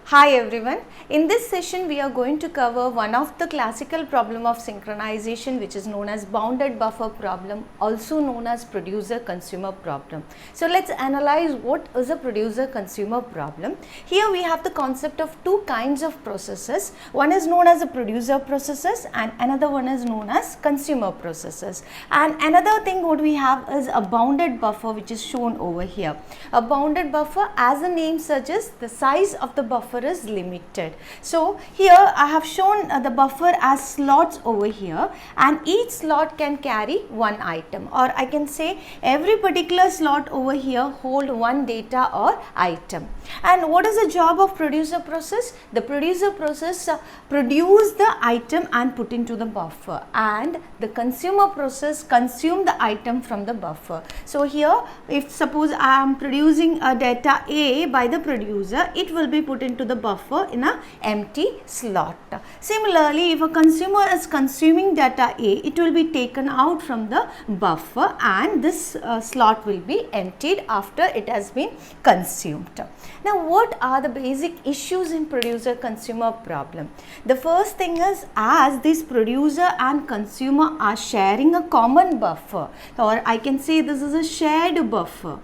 Hi everyone, in this session we are going to cover one of the classical problem of synchronization, which is known as bounded buffer problem, also known as producer consumer problem. So let's analyze what is a producer consumer problem. Here we have the concept of two kinds of processes. One is known as a producer processes and another one is known as consumer processes. And another thing what we have is a bounded buffer, which is shown over here. A bounded buffer, as the name suggests, the size of the buffer is limited. So here I have shown the buffer as slots over here, and each slot can carry one item, or I can say every particular slot over here hold one data or item. And what is the job of producer process? The producer process produce the item and put into the buffer, and the consumer process consume the item from the buffer. So here, if suppose I am producing a data A by the producer, it will be put into the buffer in a empty slot. Similarly, if a consumer is consuming data A, it will be taken out from the buffer and this slot will be emptied after it has been consumed. Now, what are the basic issues in producer consumer problem? The first thing is, as this producer and consumer are sharing a common buffer, or I can say this is a shared buffer.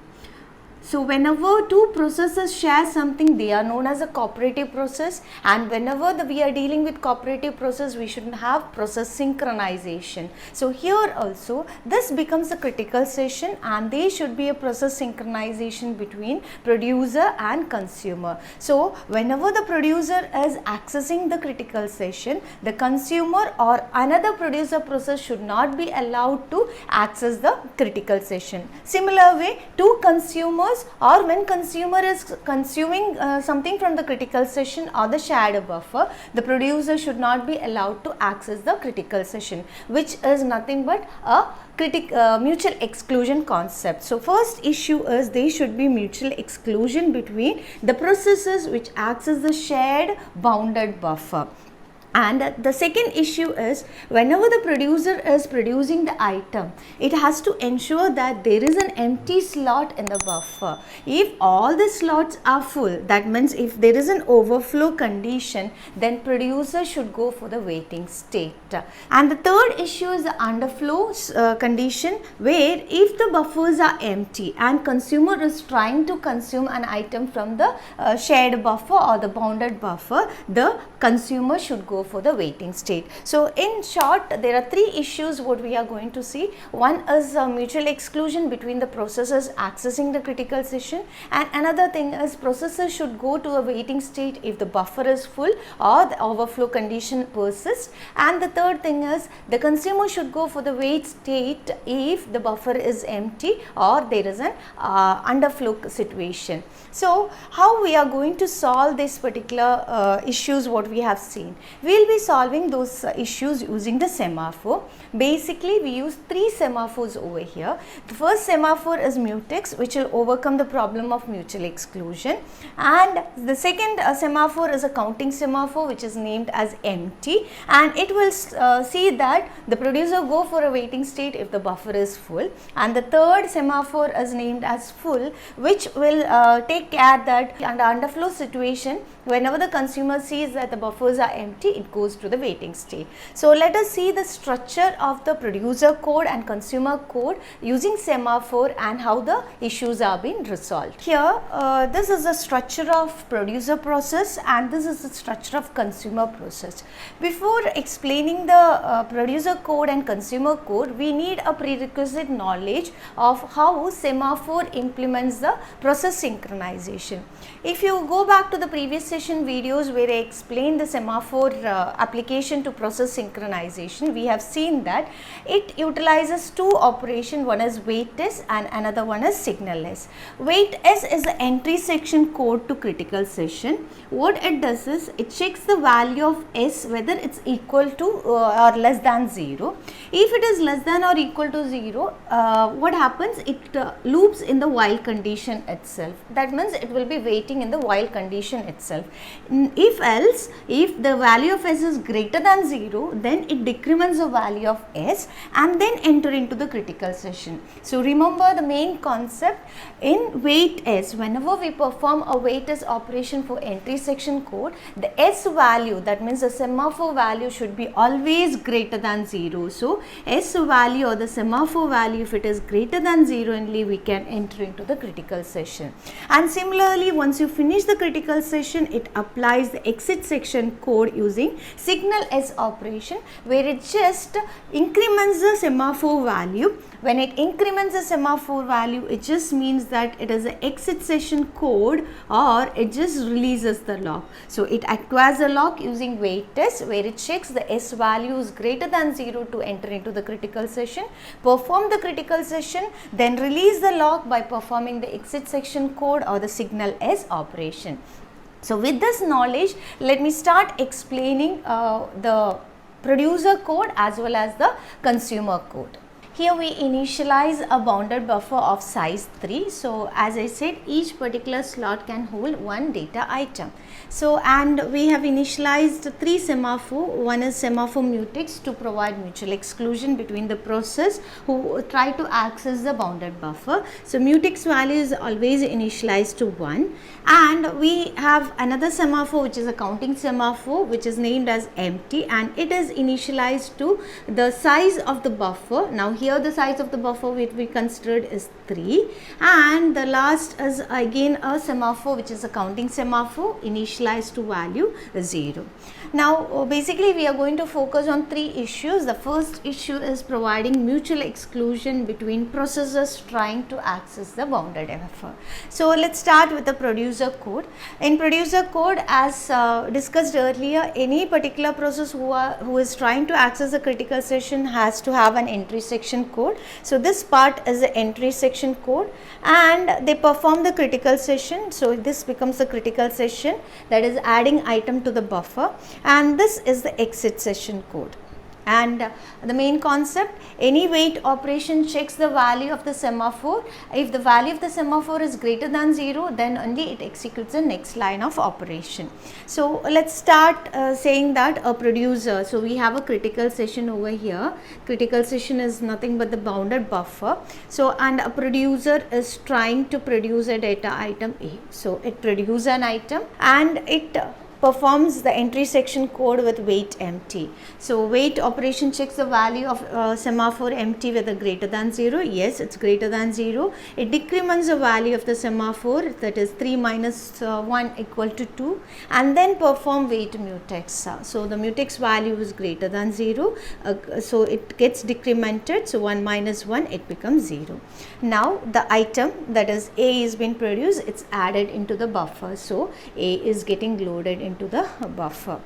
So whenever two processes share something, they are known as a cooperative process, and whenever we are dealing with cooperative process, we should have process synchronization. So here also this becomes a critical session, and there should be a process synchronization between producer and consumer. So whenever the producer is accessing the critical session, the consumer or another producer process should not be allowed to access the critical session. Similar way, two consumers, or when consumer is consuming something from the critical session or the shared buffer, the producer should not be allowed to access the critical session, which is nothing but a mutual exclusion concept. So first issue is there should be mutual exclusion between the processes which access the shared bounded buffer. And the second issue is, whenever the producer is producing the item, it has to ensure that there is an empty slot in the buffer. If all the slots are full, that means if there is an overflow condition, then producer should go for the waiting state. And the third issue is the underflow condition, where if the buffers are empty and consumer is trying to consume an item from the shared buffer or the bounded buffer, the consumer should go for the waiting state. So in short, there are three issues what we are going to see. One is mutual exclusion between the processes accessing the critical session, and another thing is processes should go to a waiting state if the buffer is full or the overflow condition persists, and the third thing is the consumer should go for the wait state if the buffer is empty or there is an underflow situation. So how we are going to solve this particular issues what we have seen? We will be solving those issues using the semaphore. Basically, we use three semaphores over here. The first semaphore is mutex, which will overcome the problem of mutual exclusion, and the second semaphore is a counting semaphore, which is named as empty, and it will see that the producer go for a waiting state if the buffer is full, and the third semaphore is named as full, which will take care that under underflow situation, whenever the consumer sees that the buffers are empty, it goes to the waiting state. So let us see the structure of the producer code and consumer code using semaphore and how the issues are being resolved. Here, this is the structure of producer process and this is the structure of consumer process. Before explaining the producer code and consumer code, we need a prerequisite knowledge of how semaphore implements the process synchronization. If you go back to the previous session videos where I explained the semaphore application to process synchronization, we have seen that it utilizes two operations. One is wait s and another one is signal s. Wait s is the entry section code to critical session. What it does is it checks the value of s whether it's equal to or less than 0. If it is less than or equal to 0, what happens? It loops in the while condition itself. That means it will be waiting in the while condition itself. itself. If else, if the value of s is greater than 0, then it decrements the value of s and then enter into the critical session. So remember the main concept in wait s, whenever we perform a wait s operation for entry section code, the s value, that means the semaphore value, should be always greater than 0. So s value or the semaphore value, if it is greater than 0 only, we can enter into the critical session. And similarly, once you finish the critical session, it applies the exit section code using signal s operation, where it just increments the semaphore value. When it increments the semaphore value, it just means that it is an exit session code, or it just releases the lock. So it acquires a lock using wait test, where it checks the s value is greater than 0 to enter into the critical session, perform the critical session, then release the lock by performing the exit section code or the signal s operation. So with this knowledge, let me start explaining the producer code as well as the consumer code. Here we initialize a bounded buffer of size 3. So as I said, each particular slot can hold one data item. So, and we have initialized 3 semaphore. One is semaphore mutex to provide mutual exclusion between the process who try to access the bounded buffer. So mutex value is always initialized to 1, and we have another semaphore which is a counting semaphore, which is named as empty, and it is initialized to the size of the buffer. Now here the size of the buffer which we considered is 3, and the last is again a semaphore which is a counting semaphore, initialized to value 0. Now basically we are going to focus on 3 issues. The first issue is providing mutual exclusion between processes trying to access the bounded buffer. So let's start with the producer code. In producer code, as discussed earlier, any particular process who is trying to access the critical session has to have an entry section code. So this part is the entry section code, and they perform the critical session. So this becomes the critical session, that is adding item to the buffer, and this is the exit session code. And the main concept, any wait operation checks the value of the semaphore. If the value of the semaphore is greater than 0, then only it executes the next line of operation. So let's start saying that a producer, so we have a critical session over here. Critical session is nothing but the bounded buffer. So, and a producer is trying to produce a data item A. So it produces an item and it performs the entry section code with wait empty. So wait operation checks the value of semaphore empty whether greater than 0. Yes, it's greater than 0. It decrements the value of the semaphore, that is 3 minus 1 equal to 2, and then perform wait mutex. So the mutex value is greater than 0, so it gets decremented. So 1 minus 1, it becomes 0. Now the item, that is A, is being produced, it's added into the buffer. So A is getting loaded into the buffer.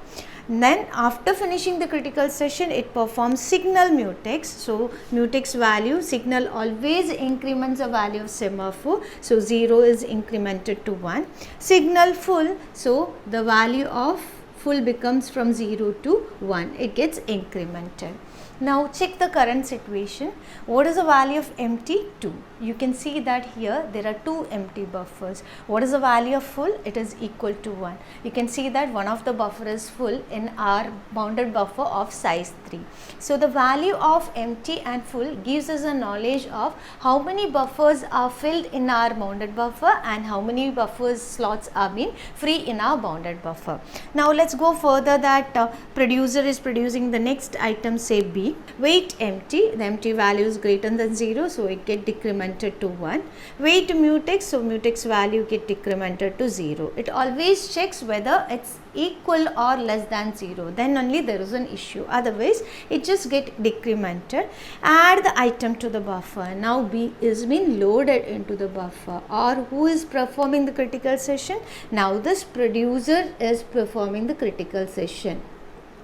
Then after finishing the critical session, it performs signal mutex. So mutex value, signal always increments the value of semaphore. So 0 is incremented to 1. Signal full, so the value of full becomes from 0 to 1. It gets incremented. Now check the current situation. What is the value of empty? 2. You can see that here there are 2 empty buffers. What is the value of full? It is equal to 1. You can see that one of the buffer is full in our bounded buffer of size 3. So the value of empty and full gives us a knowledge of how many buffers are filled in our bounded buffer and how many buffers slots are being free in our bounded buffer. Now let's go further, that producer is producing the next item, say B. Wait empty, the empty value is greater than 0, so it get decremented to 1. Wait mutex, so mutex value get decremented to 0. It always checks whether it's equal or less than 0, then only there is an issue, otherwise it just get decremented. Add the item to the buffer. Now B is being loaded into the buffer, or who is performing the critical session? Now this producer is performing the critical session.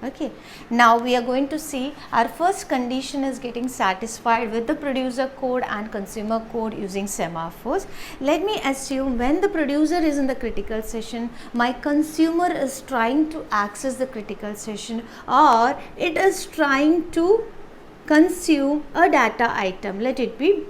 Okay, now we are going to see our first condition is getting satisfied with the producer code and consumer code using semaphores. Let me assume when the producer is in the critical session, my consumer is trying to access the critical session, or it is trying to consume a data item, let it be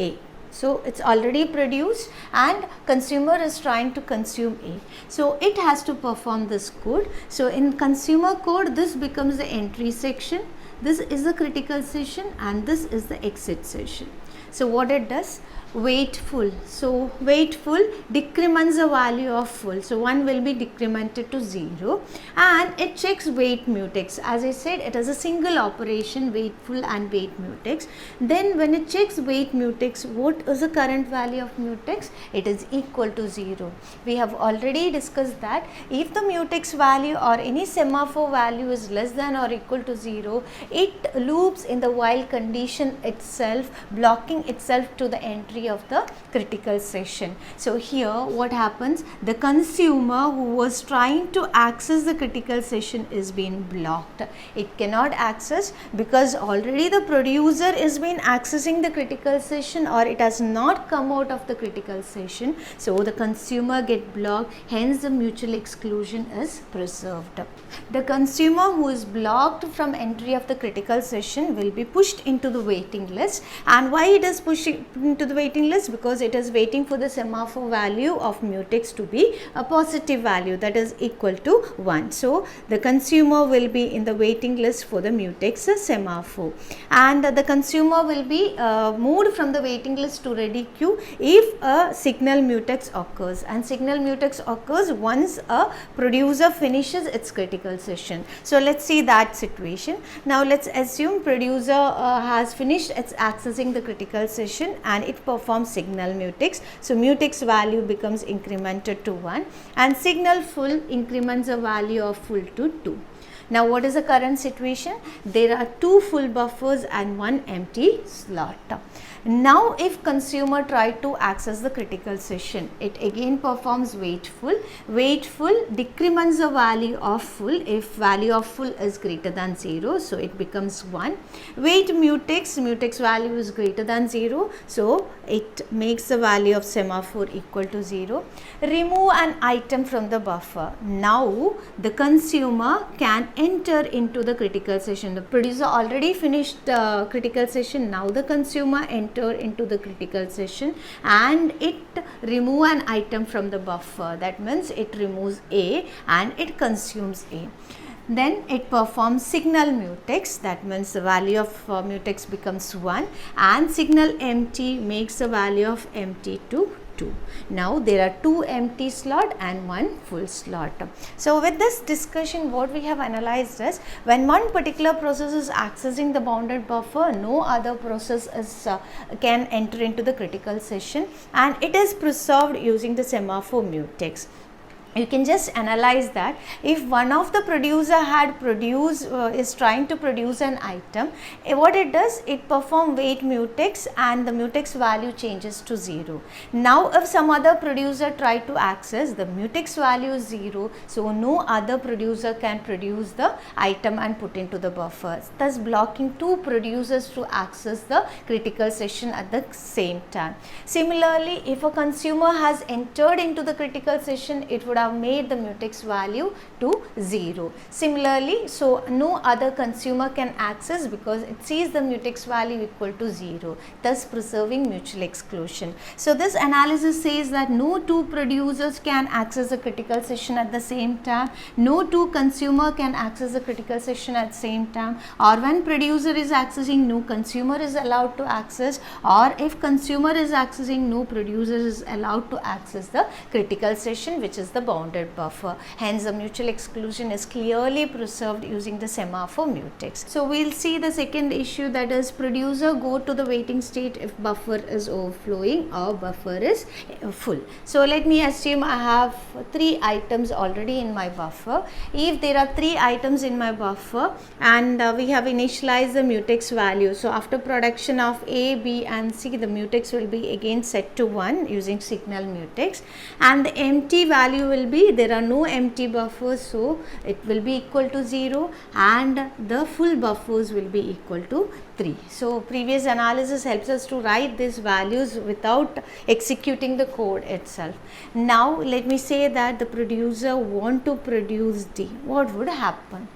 A. So it's already produced and consumer is trying to consume A. So it has to perform this code. So in consumer code, this becomes the entry section, this is the critical session, and this is the exit session. So what it does, wait full. So wait full decrements the value of full. So 1 will be decremented to 0, and it checks wait mutex. As I said, it is a single operation, wait full and wait mutex. Then when it checks wait mutex, what is the current value of mutex? It is equal to 0. We have already discussed that if the mutex value or any semaphore value is less than or equal to 0, it loops in the while condition itself, blocking itself to the entry of the critical session. So here what happens, the consumer who was trying to access the critical session is being blocked. It cannot access because already the producer is been accessing the critical session, or it has not come out of the critical session. So the consumer get blocked, hence the mutual exclusion is preserved. The consumer who is blocked from entry of the critical session will be pushed into the waiting list. And why it is pushing into the waiting list? Because it is waiting for the semaphore value of mutex to be a positive value, that is equal to 1. So the consumer will be in the waiting list for the mutex semaphore, and the consumer will be moved from the waiting list to ready queue if a signal mutex occurs, and signal mutex occurs once a producer finishes its critical session. So let's see that situation. Now let's assume producer has finished its accessing the critical session and it performs signal mutex. So mutex value becomes incremented to 1, and signal full increments the value of full to 2. Now what is the current situation? There are 2 full buffers and 1 empty slot. Now if consumer try to access the critical session, it again performs wait full. Wait full decrements the value of full if value of full is greater than 0, so it becomes 1. Wait mutex, mutex value is greater than 0, so it makes the value of semaphore equal to 0. Remove an item from the buffer. Now the consumer can enter into the critical session. The producer already finished the critical session. Now the consumer enter into the critical session and it remove an item from the buffer. That means it removes A and it consumes A. Then it performs signal mutex, that means the value of mutex becomes 1, and signal empty makes the value of empty to 2. Now there are 2 empty slot and 1 full slot. So with this discussion, what we have analyzed is when one particular process is accessing the bounded buffer, no other process is can enter into the critical session, and it is preserved using the semaphore mutex. You can just analyze that if one of the producer had is trying to produce an item, what it does, it perform wait mutex and the mutex value changes to 0. Now if some other producer try to access, the mutex value is 0, so no other producer can produce the item and put into the buffer, thus blocking 2 producers to access the critical session at the same time. Similarly, if a consumer has entered into the critical session, it would have made the mutex value to 0. Similarly, so no other consumer can access because it sees the mutex value equal to 0, thus preserving mutual exclusion. So this analysis says that no 2 producers can access the critical session at the same time, no 2 consumer can access the critical session at the same time, or when producer is accessing, no consumer is allowed to access, or if consumer is accessing, no producer is allowed to access the critical session, which is the bounded buffer. Hence the mutual exclusion is clearly preserved using the semaphore mutex. So we'll see the second issue, that is producer go to the waiting state if buffer is overflowing or buffer is full. So let me assume I have 3 items already in my buffer. If there are 3 items in my buffer and we have initialized the mutex value, so after production of A, B and C, the mutex will be again set to 1 using signal mutex, and the empty value will be, there are no empty buffers, so it will be equal to 0, and the full buffers will be equal to 3. So previous analysis helps us to write these values without executing the code itself. Now let me say that the producer want to produce D. What would happen?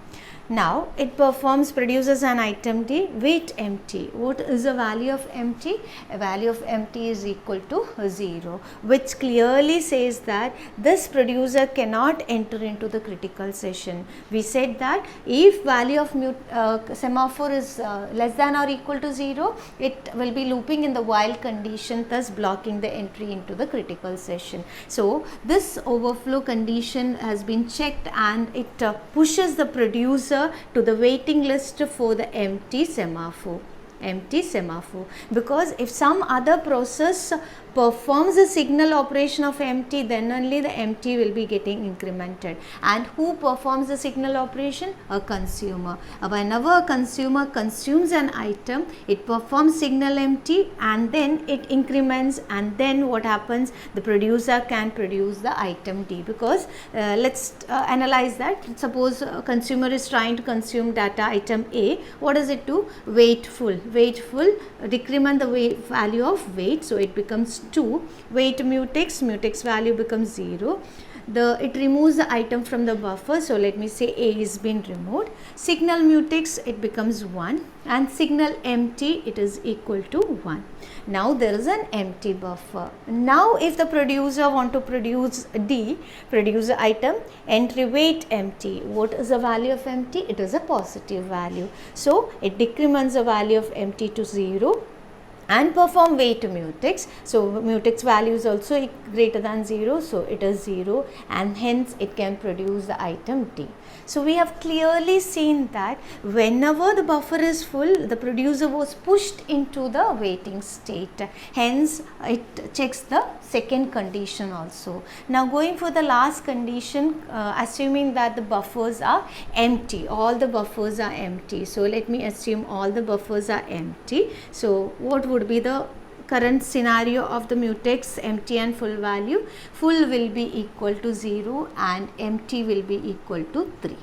Now it produces an item D, wait empty. What is the value of empty? A value of empty is equal to 0, which clearly says that this producer cannot enter into the critical session. We said that if value of semaphore is less than or equal to 0, it will be looping in the while condition, thus blocking the entry into the critical session. So this overflow condition has been checked and it pushes the producer to the waiting list for the empty semaphore, because if some other process performs the signal operation of empty, then only the empty will be getting incremented. And who performs the signal operation? A consumer. Whenever a consumer consumes an item, it performs signal empty and then it increments, and then what happens? The producer can produce the item D, because let's analyze that. Suppose a consumer is trying to consume data item A. What does it do? Waitful, decrement the value of wait, so it becomes 2. Wait mutex value becomes 0. It removes the item from the buffer, so let me say A is being removed. Signal mutex, it becomes 1, and signal empty, it is equal to 1. Now there is an empty buffer. Now if the producer want to produce D, produce the item entry wait empty. What is the value of empty? It is a positive value, so it decrements the value of empty to 0 and perform wait mutex. So mutex value is also greater than 0, so it is 0, and hence it can produce the item D. So we have clearly seen that whenever the buffer is full, the producer was pushed into the waiting state. Hence it checks the second condition also. Now going for the last condition, assuming that the buffers are empty, all the buffers are empty. So let me assume all the buffers are empty. So what would be the current scenario of the mutex, empty and full value? Full will be equal to 0 and empty will be equal to 3.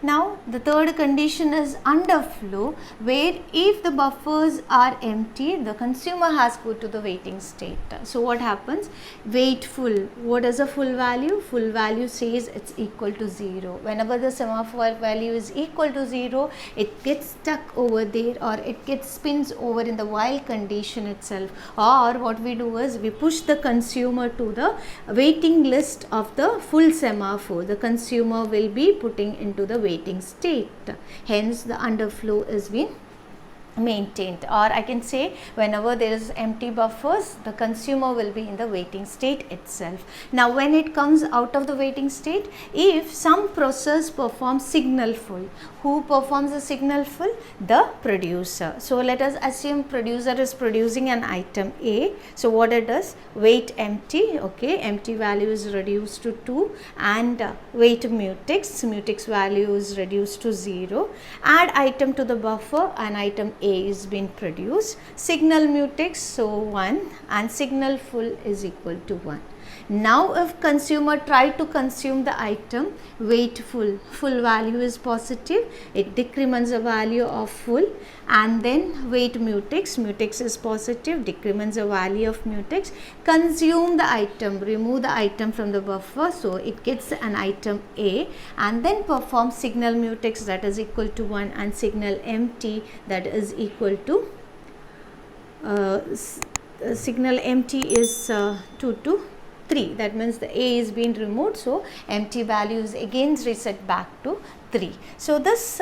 Now the third condition is underflow, where if the buffers are empty, the consumer has go to the waiting state. So what happens? Wait full. What is a full value? Full value says it's equal to 0. Whenever the semaphore value is equal to 0, it gets stuck over there, or it gets spins over in the while condition itself. Or what we do is we push the consumer to the waiting list of the full semaphore. The consumer will be putting into the waiting state. Hence the underflow is being maintained, or I can say whenever there is empty buffers, the consumer will be in the waiting state itself. Now when it comes out of the waiting state, if some process performs signal full, who performs the signal full? The producer. So let us assume producer is producing an item A. So what it does? Wait empty, okay, empty value is reduced to 2, and wait mutex value is reduced to 0. Add item to the buffer, and item A is being produced. Signal mutex, so 1, and signal full is equal to 1. Now if consumer try to consume the item, wait full value is positive, it decrements the value of full, and then wait mutex is positive, decrements the value of mutex, consume the item, remove the item from the buffer, so it gets an item A, and then perform signal mutex, that is equal to 1, and signal empty, that is equal to signal empty is 2 to 3. That means the A is being removed, so empty value is again reset back to 3. So this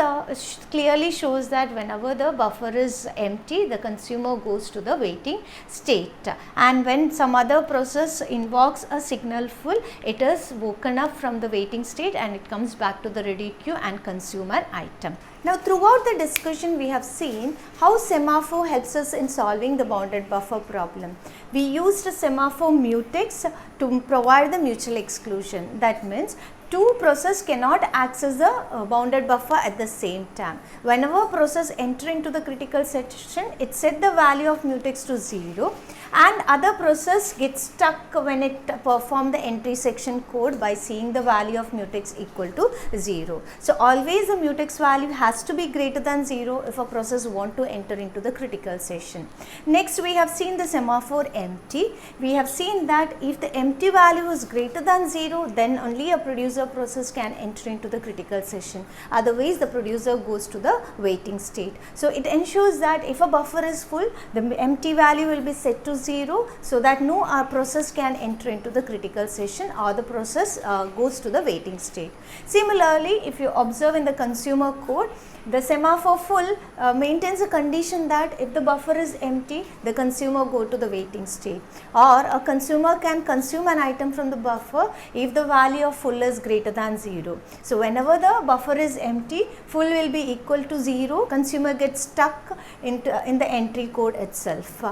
clearly shows that whenever the buffer is empty, the consumer goes to the waiting state, and when some other process invokes a signal full, it is woken up from the waiting state and it comes back to the ready queue and consume an item. Now throughout the discussion we have seen how semaphore helps us in solving the bounded buffer problem. We used a semaphore mutex to provide the mutual exclusion. That means two processes cannot access the bounded buffer at the same time. Whenever process enter into the critical section, it set the value of mutex to 0, and other process gets stuck when it perform the entry section code by seeing the value of mutex equal to 0. So always the mutex value has to be greater than 0 if a process want to enter into the critical session. Next we have seen the semaphore empty. We have seen that if the empty value is greater than 0, then only a producer process can enter into the critical session. Otherwise the producer goes to the waiting state. So it ensures that if a buffer is full, the empty value will be set to 0, so that no process can enter into the critical session, or the process goes to the waiting state. Similarly, if you observe in the consumer code, the semaphore full maintains a condition that if the buffer is empty, the consumer go to the waiting state, or a consumer can consume an item from the buffer if the value of full is greater than 0. So whenever the buffer is empty, full will be equal to 0, consumer gets stuck in the entry code itself.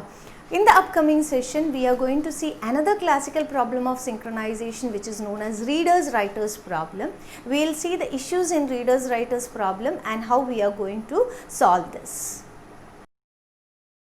In the upcoming session, we are going to see another classical problem of synchronization, which is known as readers-writers problem. We will see the issues in readers-writers problem and how we are going to solve this.